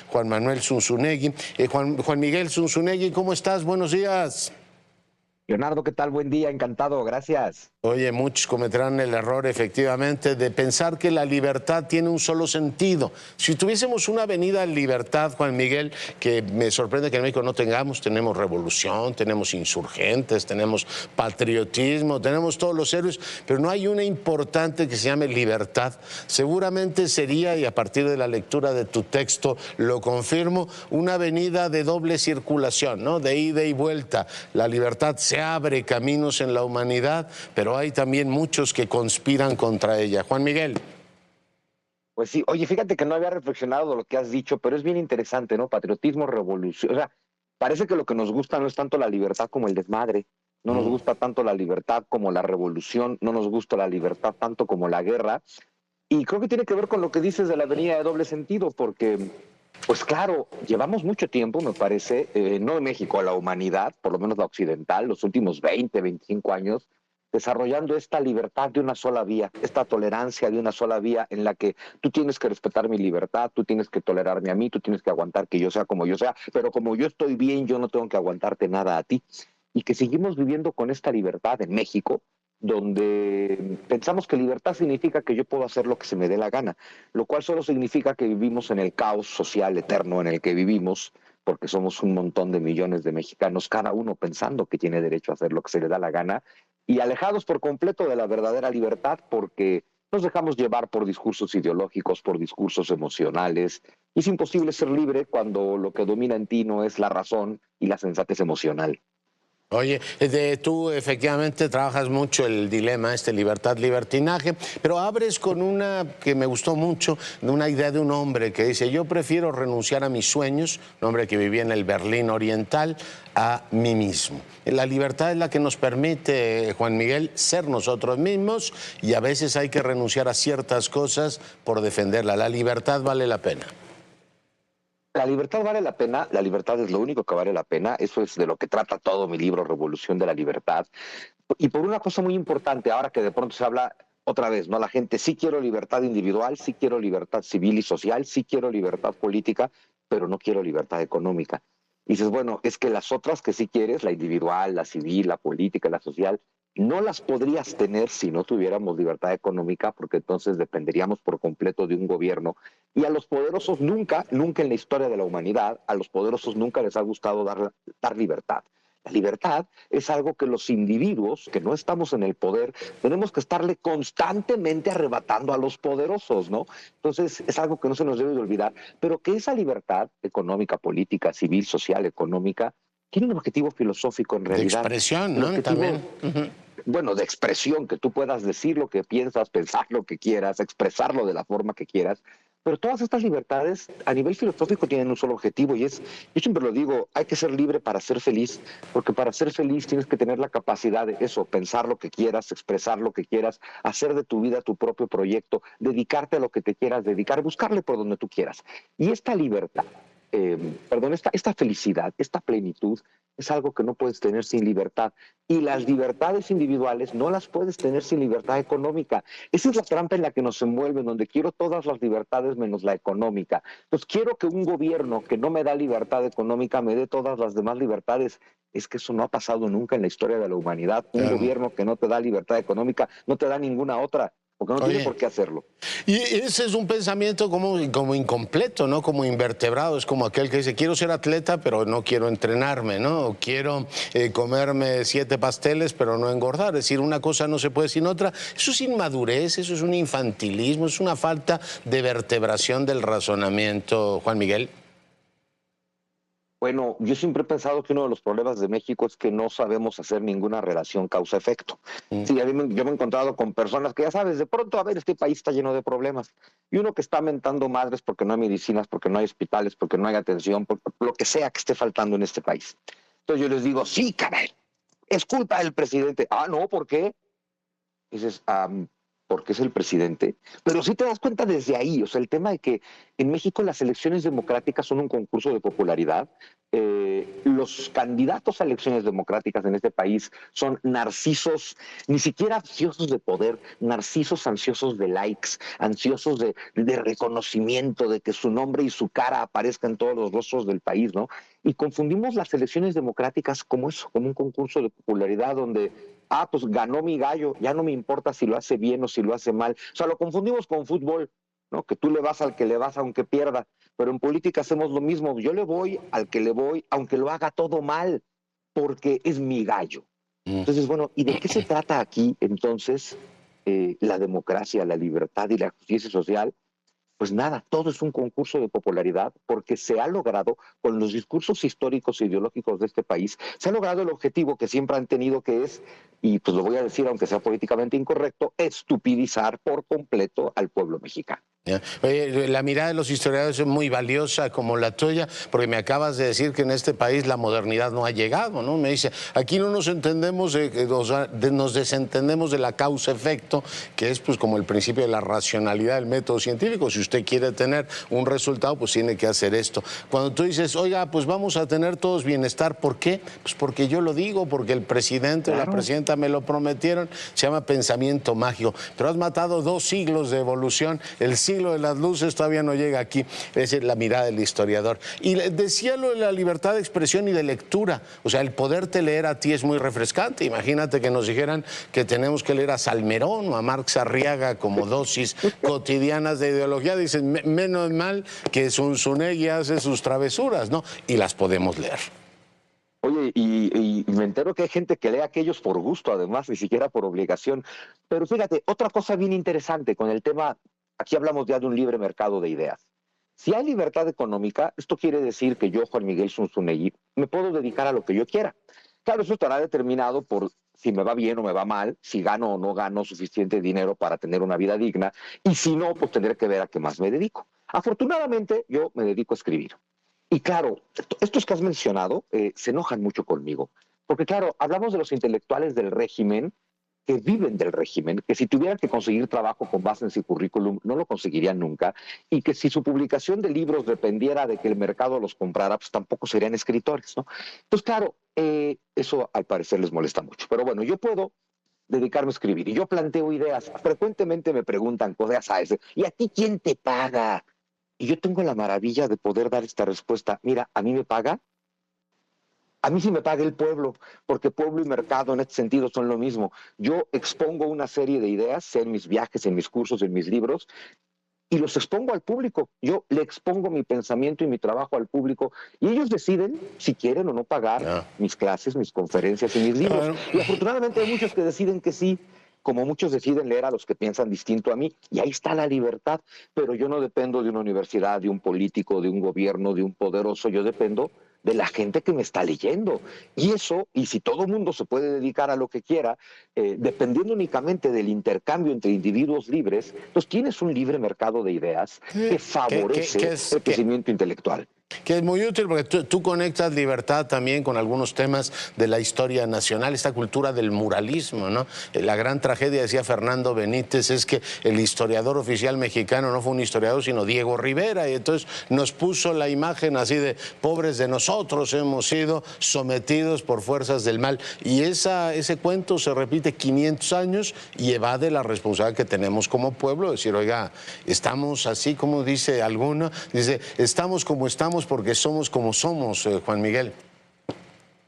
Juan Manuel Zunzunegui. Juan Miguel Zunzunegui, ¿cómo estás? Buenos días. Leonardo, ¿qué tal? Buen día, encantado, gracias. Oye, muchos cometerán el error efectivamente de pensar que la libertad tiene un solo sentido. Si tuviésemos una avenida Libertad, Juan Miguel, que me sorprende que en México no tengamos, tenemos revolución, tenemos insurgentes, tenemos patriotismo, tenemos todos los héroes, pero no hay una importante que se llame libertad. Seguramente sería, y a partir de la lectura de tu texto lo confirmo, una avenida de doble circulación, ¿no? De ida y vuelta. La libertad se abre caminos en la humanidad, pero hay también muchos que conspiran contra ella. Juan Miguel. Pues sí, oye, fíjate que no había reflexionado de lo que has dicho, pero es bien interesante, ¿no? Patriotismo, revolución. O sea, parece que lo que nos gusta no es tanto la libertad como el desmadre. No nos gusta tanto la libertad como la revolución. No nos gusta la libertad tanto como la guerra. Y creo que tiene que ver con lo que dices de la avenida de doble sentido, porque, pues claro, llevamos mucho tiempo, me parece, no en México, a la humanidad, por lo menos la occidental, los últimos 20, 25 años, desarrollando esta libertad de una sola vía, esta tolerancia de una sola vía en la que tú tienes que respetar mi libertad, tú tienes que tolerarme a mí, tú tienes que aguantar que yo sea como yo sea, pero como yo estoy bien, yo no tengo que aguantarte nada a ti. Y que seguimos viviendo con esta libertad en México, donde pensamos que libertad significa que yo puedo hacer lo que se me dé la gana, lo cual solo significa que vivimos en el caos social eterno en el que vivimos, porque somos un montón de millones de mexicanos, cada uno pensando que tiene derecho a hacer lo que se le da la gana, y alejados por completo de la verdadera libertad, porque nos dejamos llevar por discursos ideológicos, por discursos emocionales, y es imposible ser libre cuando lo que domina en ti no es la razón y la sensatez emocional. Oye, tú efectivamente trabajas mucho el dilema, libertad-libertinaje, pero abres con una que me gustó mucho, de una idea de un hombre que dice: yo prefiero renunciar a mis sueños, un hombre que vivía en el Berlín Oriental, a mí mismo. La libertad es la que nos permite, Juan Miguel, ser nosotros mismos, y a veces hay que renunciar a ciertas cosas por defenderla. La libertad vale la pena. La libertad vale la pena, la libertad es lo único que vale la pena, eso es de lo que trata todo mi libro, Revolución de la Libertad. Y por una cosa muy importante, ahora que de pronto se habla otra vez, ¿no? La gente, sí quiero libertad individual, sí quiero libertad civil y social, sí quiero libertad política, pero no quiero libertad económica. Y dices, bueno, es que las otras que sí quieres, la individual, la civil, la política, la social, no las podrías tener si no tuviéramos libertad económica, porque entonces dependeríamos por completo de un gobierno. Y a los poderosos nunca, nunca en la historia de la humanidad, a los poderosos nunca les ha gustado dar libertad. La libertad es algo que los individuos que no estamos en el poder tenemos que estarle constantemente arrebatando a los poderosos, ¿no? Entonces es algo que no se nos debe de olvidar, pero que esa libertad económica, política, civil, social, económica, tiene un objetivo filosófico en De realidad. expresión, El ¿no? objetivo, También. Uh-huh. bueno, de expresión, que tú puedas decir lo que piensas, pensar lo que quieras, expresarlo de la forma que quieras. Pero todas estas libertades a nivel filosófico tienen un solo objetivo y es, yo siempre lo digo, hay que ser libre para ser feliz, porque para ser feliz tienes que tener la capacidad de eso, pensar lo que quieras, expresar lo que quieras, hacer de tu vida tu propio proyecto, dedicarte a lo que te quieras dedicar, buscarle por donde tú quieras. Y esta libertad, esta felicidad, esta plenitud, es algo que no puedes tener sin libertad. Y las libertades individuales no las puedes tener sin libertad económica. Esa es la trampa en la que nos envuelven, donde quiero todas las libertades menos la económica. Entonces quiero que un gobierno que no me da libertad económica me dé todas las demás libertades. Es que eso no ha pasado nunca en la historia de la humanidad. Un Claro. gobierno que no te da libertad económica no te da ninguna otra, porque no tiene Oye, por qué hacerlo. y ese es un pensamiento como incompleto, ¿no? Como invertebrado. Es como aquel que dice: quiero ser atleta, pero no quiero entrenarme, ¿no? O quiero comerme 7 pasteles, pero no engordar. Es decir, una cosa no se puede sin otra. Eso es inmadurez, eso es un infantilismo, es una falta de vertebración del razonamiento, Juan Miguel. Bueno, yo siempre he pensado que uno de los problemas de México es que no sabemos hacer ninguna relación causa-efecto. Mm. Sí, yo me he encontrado con personas que ya sabes, de pronto, a ver, este país está lleno de problemas. Y uno que está mentando madres porque no hay medicinas, porque no hay hospitales, porque no hay atención, por lo que sea que esté faltando en este país. Entonces yo les digo, sí, caray, es culpa del presidente. Ah, no, ¿por qué? Dices, porque es el presidente, pero sí te das cuenta desde ahí, o sea, el tema de que en México las elecciones democráticas son un concurso de popularidad, los candidatos a elecciones democráticas en este país son narcisos, ni siquiera ansiosos de poder, narcisos ansiosos de likes, ansiosos de reconocimiento, de que su nombre y su cara aparezcan en todos los rostros del país, ¿no? Y confundimos las elecciones democráticas como eso, como un concurso de popularidad donde pues ganó mi gallo, ya no me importa si lo hace bien o si lo hace mal. O sea, lo confundimos con fútbol, ¿no? Que tú le vas al que le vas aunque pierda, pero en política hacemos lo mismo. Yo le voy al que le voy aunque lo haga todo mal, porque es mi gallo. Entonces, bueno, ¿y de qué se trata aquí entonces la democracia, la libertad y la justicia social? Pues nada, todo es un concurso de popularidad porque se ha logrado, con los discursos históricos e ideológicos de este país, se ha logrado el objetivo que siempre han tenido, que es, y pues lo voy a decir aunque sea políticamente incorrecto, estupidizar por completo al pueblo mexicano. Oye, la mirada de los historiadores es muy valiosa como la tuya, porque me acabas de decir que en este país la modernidad no ha llegado, ¿no? Me dice, aquí no nos entendemos, nos desentendemos de la causa-efecto, que es pues como el principio de la racionalidad del método científico. Si usted quiere tener un resultado, pues tiene que hacer esto. Cuando tú dices, oiga, pues vamos a tener todos bienestar, ¿por qué? Pues porque yo lo digo, porque el presidente o la presidenta me lo prometieron, se llama pensamiento mágico. Pero has matado 2 siglos de evolución, el siglo de las luces todavía no llega aquí. Esa es la mirada del historiador. Y decía lo de la libertad de expresión y de lectura. O sea, el poderte leer a ti es muy refrescante. Imagínate que nos dijeran que tenemos que leer a Salmerón o a Marx Arriaga como dosis cotidianas de ideología. Dicen, menos mal que Zunzunegui hace sus travesuras, ¿no? Y las podemos leer. Oye, y me entero que hay gente que lee aquellos por gusto, además, ni siquiera por obligación. Pero fíjate, otra cosa bien interesante con el tema, aquí hablamos ya de un libre mercado de ideas. Si hay libertad económica, esto quiere decir que yo, Juan Miguel Zunzunegui, me puedo dedicar a lo que yo quiera. Claro, eso estará determinado por si me va bien o me va mal, si gano o no gano suficiente dinero para tener una vida digna, y si no, pues tendré que ver a qué más me dedico. Afortunadamente, yo me dedico a escribir. Y claro, estos que has mencionado se enojan mucho conmigo, porque claro, hablamos de los intelectuales del régimen, que viven del régimen, que si tuvieran que conseguir trabajo con base en su currículum, no lo conseguirían nunca, y que si su publicación de libros dependiera de que el mercado los comprara, pues tampoco serían escritores, ¿no? Entonces, claro, eso al parecer les molesta mucho. Pero bueno, yo puedo dedicarme a escribir y yo planteo ideas. Frecuentemente me preguntan cosas, ¿sabes? ¿Y a ti quién te paga? Y yo tengo la maravilla de poder dar esta respuesta. Mira, a mí me paga. A mí sí me paga el pueblo, porque pueblo y mercado en este sentido son lo mismo. Yo expongo una serie de ideas, sea en mis viajes, en mis cursos, en mis libros, y los expongo al público. Yo le expongo mi pensamiento y mi trabajo al público, y ellos deciden si quieren o no pagar mis clases, mis conferencias y mis libros. Y afortunadamente hay muchos que deciden que sí, como muchos deciden leer a los que piensan distinto a mí, y ahí está la libertad. Pero yo no dependo de una universidad, de un político, de un gobierno, de un poderoso, yo dependo de la gente que me está leyendo. Y eso, y si todo el mundo se puede dedicar a lo que quiera, dependiendo únicamente del intercambio entre individuos libres, pues tienes un libre mercado de ideas que favorece el crecimiento intelectual. Que es muy útil porque tú conectas libertad también con algunos temas de la historia nacional, esta cultura del muralismo, ¿no? La gran tragedia, decía Fernando Benítez, es que el historiador oficial mexicano no fue un historiador, sino Diego Rivera, y entonces nos puso la imagen así de pobres de nosotros, hemos sido sometidos por fuerzas del mal. Y ese cuento se repite 500 años y evade la responsabilidad que tenemos como pueblo, decir, oiga, estamos así como dice alguno, dice, estamos como estamos porque somos como somos, Juan Miguel.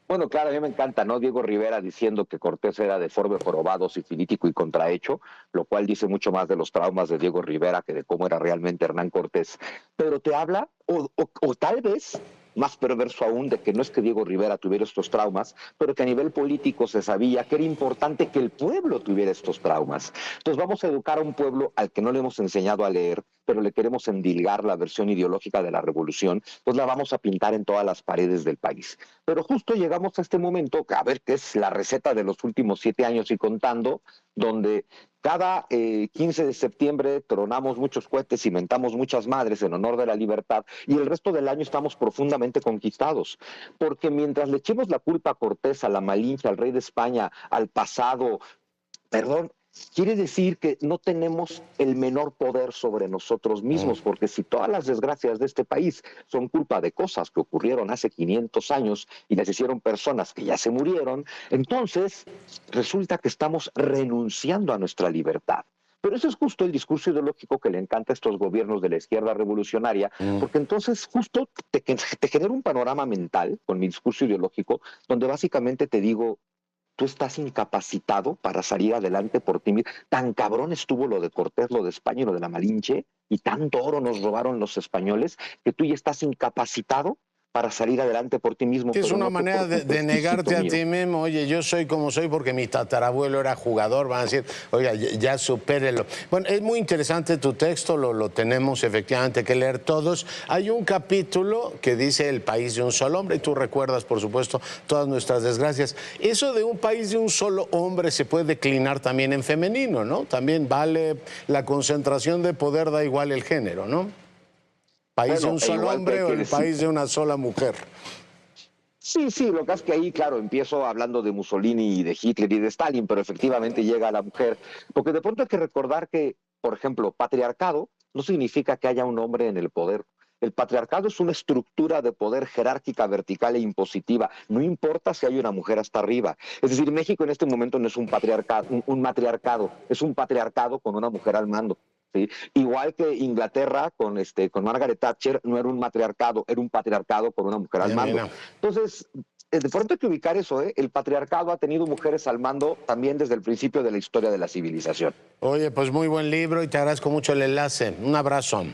Bueno, claro, a mí me encanta, ¿no? Diego Rivera diciendo que Cortés era deforme, jorobado, sifilítico y contrahecho, lo cual dice mucho más de los traumas de Diego Rivera que de cómo era realmente Hernán Cortés. Pero te habla, o tal vez más perverso aún, de que no es que Diego Rivera tuviera estos traumas, pero que a nivel político se sabía que era importante que el pueblo tuviera estos traumas. Entonces vamos a educar a un pueblo al que no le hemos enseñado a leer, pero le queremos endilgar la versión ideológica de la revolución, pues la vamos a pintar en todas las paredes del país. Pero justo llegamos a este momento, a ver qué es la receta de los últimos 7 años y contando, donde cada 15 de septiembre tronamos muchos cohetes y mentamos muchas madres en honor de la libertad, y el resto del año estamos profundamente conquistados. Porque mientras le echemos la culpa a Cortés, a la Malinche, al rey de España, al pasado, perdón, quiere decir que no tenemos el menor poder sobre nosotros mismos, porque si todas las desgracias de este país son culpa de cosas que ocurrieron hace 500 años y las hicieron personas que ya se murieron, entonces resulta que estamos renunciando a nuestra libertad. Pero eso es justo el discurso ideológico que le encanta a estos gobiernos de la izquierda revolucionaria, porque entonces justo te genera un panorama mental con mi discurso ideológico, donde básicamente te digo, tú estás incapacitado para salir adelante por ti mismo. Tan cabrón estuvo lo de Cortés, lo de España y lo de la Malinche, y tanto oro nos robaron los españoles, que tú ya estás incapacitado para salir adelante por ti mismo. Es pero una no manera de negarte a ti mismo. Oye, yo soy como soy porque mi tatarabuelo era jugador. Van a decir, oiga, ya supérelo. Bueno, es muy interesante tu texto, lo tenemos efectivamente que leer todos. Hay un capítulo que dice el país de un solo hombre, y tú recuerdas, por supuesto, todas nuestras desgracias. Eso de un país de un solo hombre se puede declinar también en femenino, ¿no? También vale la concentración de poder, da igual el género, ¿no? ¿País de un solo hombre o el país de una sola mujer? Sí, sí, lo que es que ahí, claro, empiezo hablando de Mussolini y de Hitler y de Stalin, pero efectivamente llega a la mujer, porque de pronto hay que recordar que, por ejemplo, patriarcado no significa que haya un hombre en el poder. El patriarcado es una estructura de poder jerárquica, vertical e impositiva. No importa si hay una mujer hasta arriba. Es decir, México en este momento no es un patriarcado, un matriarcado, es un patriarcado con una mujer al mando. ¿Sí? Igual que Inglaterra con Margaret Thatcher no era un matriarcado, era un patriarcado con una mujer al mando. Entonces, de pronto hay que ubicar eso, ¿eh? El patriarcado ha tenido mujeres al mando también desde el principio de la historia de la civilización. Oye, pues muy buen libro y te agradezco mucho el enlace. Un abrazo.